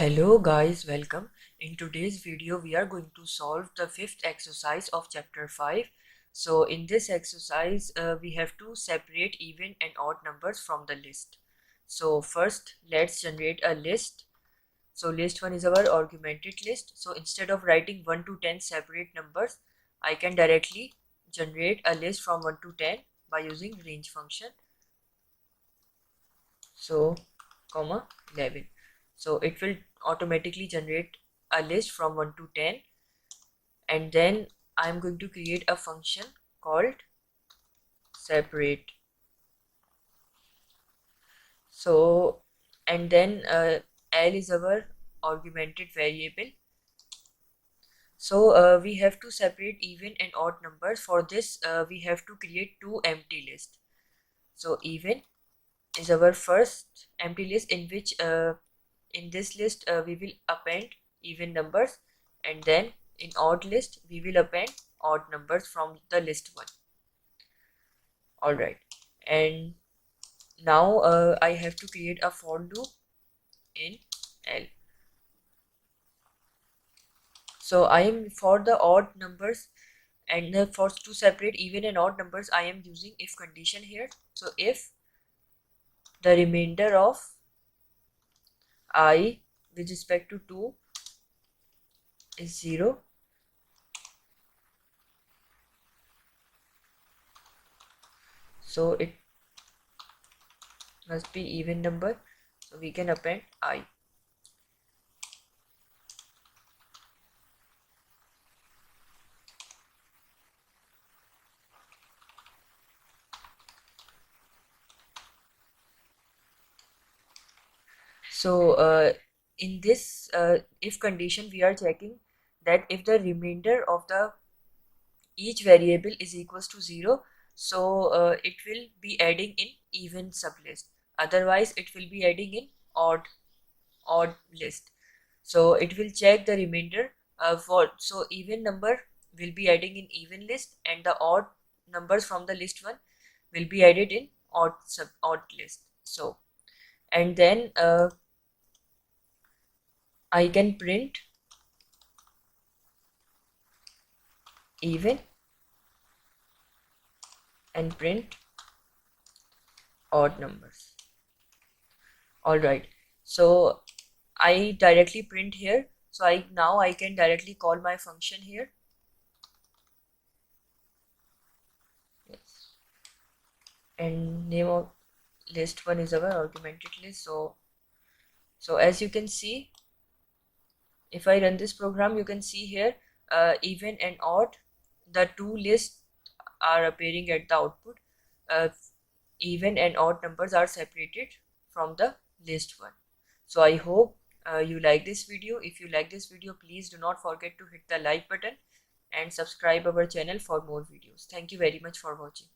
Hello guys, welcome. In today's video we are going to solve the fifth exercise of chapter 5. So in this exercise we have to separate even and odd numbers from the list. So first let's generate a list. So list 1 is our augmented list. So instead of writing 1 to 10 separate numbers, I can directly generate a list from 1 to 10 by using range function. So comma 11. So it will automatically generate a list from 1 to 10, and then I'm going to create a function called separate. So and then L is our augmented variable. So we have to separate even and odd numbers. For this we have to create two empty lists. So even is our first empty list in which in this list we will append even numbers, and then in odd list we will append odd numbers from the list 1. Alright, and now I have to create a for loop in L. So I am for the odd numbers, and for to separate even and odd numbers I am using if condition here. So if the remainder of I with respect to 2 is 0, so it must be even number, so we can append I. So in this if condition we are checking that if the remainder of the each variable is equals to 0, so it will be adding in even sublist, otherwise it will be adding in odd list. So it will check the remainder so even number will be adding in even list, and the odd numbers from the list 1 will be added in odd list. So and then I can print even and print odd numbers. Alright, so I directly print here. So now I can directly call my function here. Yes. And name of list 1 is our augmented list. So as you can see, if I run this program, you can see here even and odd, the two lists are appearing at the output. Even and odd numbers are separated from the list 1. So I hope you like this video. If you like this video, please do not forget to hit the like button and subscribe our channel for more videos. Thank you very much for watching.